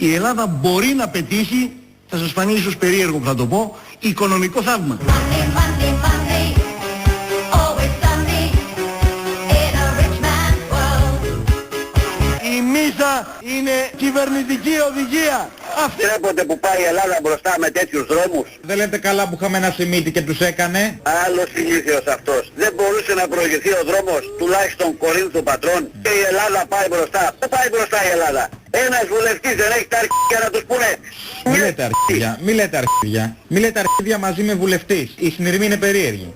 η Ελλάδα μπορεί να πετύχει, θα σας φανεί ίσως περίεργο που θα το πω, οικονομικό θαύμα. Η μίσα είναι κυβερνητική οδηγία. Βλέπετε που πάει η Ελλάδα μπροστά με τέτοιους δρόμους. Δεν λέτε καλά που είχαμε ένα Σιμίτη και τους έκανε. Άλλος ηλίθιος αυτός. Δεν μπορούσε να προηγηθεί ο δρόμος τουλάχιστον Κορίνθου πατρών και η Ελλάδα πάει μπροστά. Πού πάει μπροστά η Ελλάδα? Ένας βουλευτής δεν έχει τα αρχίδια να τους πούνε. Μη λέτε αρχίδια, μη λέτε αρχίδια. Μη λέτε αρχίδια μαζί με βουλευτής. Η συνειρμή είναι περίεργη.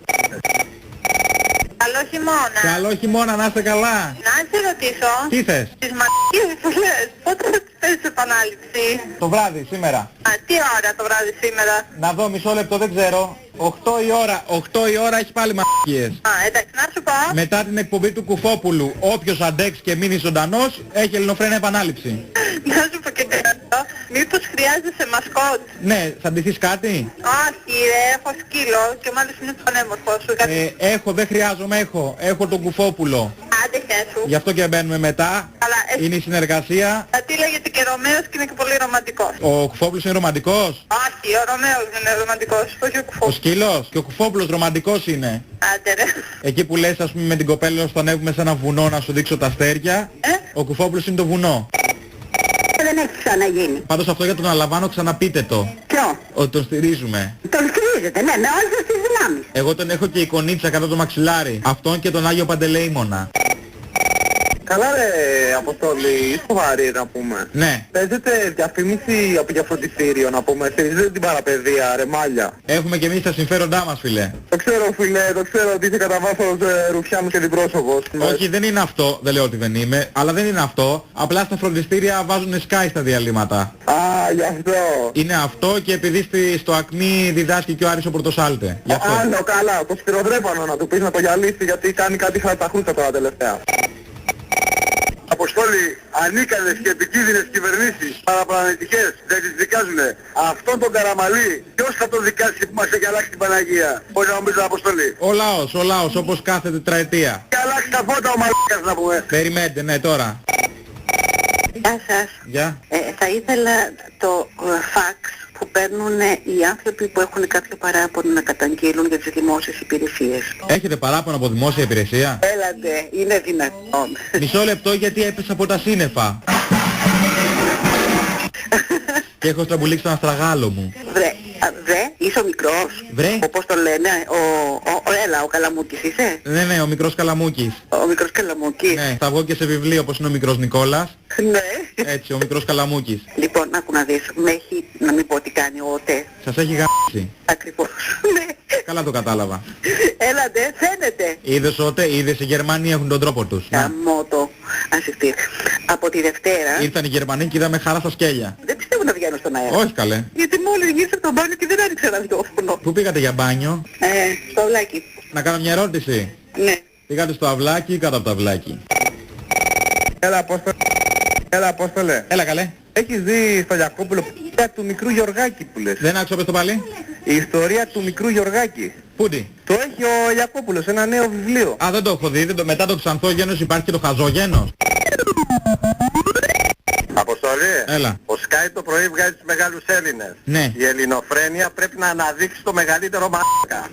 Καλό χειμώνα. Καλό χειμώνα, να είστε καλά. Να σε ρωτήσω. Τι θες? Τις μαλακίες που λες, πότε θα τις παίζεις επανάληψη? Το βράδυ, σήμερα. Α, τι ώρα το βράδυ σήμερα? Να δω, μισό λεπτό, δεν ξέρω. 8 η ώρα, 8 η ώρα έχει πάλι μαλακίες. Α, εντάξει, να σου πω. Μετά την εκπομπή του Κουφόπουλου, όποιος αντέξει και μείνει ζωντανός, έχει ελληνοφρένα επανάληψη. Να σου πω και κάτι. Μήπως χρειάζεσαι μασκότ? Ναι, θα ντυθείς κάτι? Όχι ρε, έχω σκύλο και μάλιστα είναι πανέμορφο σου. Έχω, δεν χρειάζομαι, έχω τον Κουφόπουλο. Άντε χέσου. Γι' αυτό και μπαίνουμε μετά. Αλλά Είναι η συνεργασία. τι λέγεται και Ρωμαίος και είναι και πολύ ρομαντικός. Ο Κουφόπουλος είναι ρομαντικός. Όχι, ο Ρωμαίος είναι ρομαντικός, όχι ο Ο Κουφόπουλος. σκύλος. Και ο Κουφόπουλος ρομαντικός είναι. Άντε ρε. Εκεί που λες, ας πούμε, με την κοπέλα στο ανέβουμε σε ένα βουνό να σου δείξω τα αστέρια. Ο Κουφόπουλος είναι το βουνό. Δεν έχει ξαναγίνει. Πάντως αυτό για τον Αλαβάνο ξαναπείτε το. Ποιο? Ότι τον στηρίζουμε. Τον στηρίζετε, ναι, με όλες τις δυνάμεις. Εγώ τον έχω και εικονίτσα κάτω το μαξιλάρι. Αυτόν και τον Άγιο Παντελεήμονα. Καλά ρε Αποστόλη, σοβαρή να πούμε. Ναι. Παίζετε διαφήμιση από για φροντιστήριο να πούμε, στηρίζετε την παραπαιδεία ρε μάλια. Έχουμε και εμείς τα συμφέροντά μας, φίλε. Το ξέρω φίλε, το ξέρω ότι είσαι κατά βάθος ρουφιάνος και διπρόσωπος. Όχι, δεν είναι αυτό. Δεν λέω ότι δεν είμαι. Αλλά δεν είναι αυτό. Απλά στα φροντιστήρια βάζουν Sky στα διαλύματα. Α, γι' αυτό. Είναι αυτό και επειδή στο Ακμή διδάσκει και ο Άρης ο Πρωτοσάλτε. Γι' αυτό. Άλλο καλά, το σφυροδρέπανο να του πεις να το γυαλίσει γιατί κάνει κάτι χαρταχούτσα τώρα τελευταία. Αποστόλη, ανίκανες και επικίνδυνες κυβερνήσεις, παραπλανητικές, δεν τις δικάζουνε. Αυτόν τον Καραμαλή, ποιος θα τον δικάσει που μας έχει αλλάξει την Παναγία? Πώς να μου πεις Αποστόλη? Ο λαός, όπως κάθε τετραετία. Και αλλάξει τα φώτα ο μαλάκας να πούμε. Περιμένετε, ναι, τώρα. Γεια σας. Γεια. Θα ήθελα το φαξ που παίρνουν οι άνθρωποι που έχουν κάποιο παράπονο να καταγγείλουν για τις δημόσιες υπηρεσίες. Έχετε παράπονο από δημόσια υπηρεσία? Έλατε, είναι δυνατόν. Μισό λεπτό γιατί έπεσα από τα σύννεφα. Και έχω στραμπουλήξει τον αστραγάλο μου. Βρε, είσαι ο μικρός. Βρε. Πώς το λένε, έλα, ο Καλαμούκης είσαι. Ναι, ο μικρός Καλαμούκης. Ο μικρός Καλαμούκης. Ναι, θα βγω και σε βιβλίο όπως είναι ο μικρός Νικόλας. Ναι. Έτσι, ο μικρός Καλαμούκης. Λοιπόν, άκου να δεις, με έχει, να μην πω τι κάνει ο ΟΤΕ. Σας έχει γαμίσει. Ακριβώς. Ναι. Καλά το κατάλαβα. Έλατε, φαίνεται. Είδες ΟΤΕ, είδες οι Γερμανοί έχουν τον τρόπο τους. Γαμώτο. Ασυστή. Από τη Δευτέρα. Ήρθαν οι Γερμανοί και είδαμε χαρά στα σκέλια. Δεν πιστεύω να βγαίνω στον αέρα. Όχι καλέ. Γιατί μόλις γύρισα από τον μπάνιο και δεν άνοιξα ραδιόφωνο. Πού πήγατε για μπάνιο? Στο αυλάκι. Να κάνω μια ερώτηση. Ναι. Πήγατε στο αυλάκι ή κάτω από το αυλάκι? Έλα Απόστολε. Έλα καλέ. Έχεις δει στο Γιακόπουλο του μικρού Γιωργάκη που λες? Δεν άκουσα, πες το πάλι. Η ιστορία του μικρού Γιωργάκη. Πούντι? Το έχει ο Γιακόπουλος, ένα νέο βιβλίο. Α, δεν το έχω δει. Μετά το Ξανθόγενος υπάρχει και το Χαζόγενος. Αποστολή. Έλα. Ο Sky το πρωί βγάζει τους μεγάλους Έλληνες. Ναι. Η ελληνοφρένεια πρέπει να αναδείξει το μεγαλύτερο μαλάκα.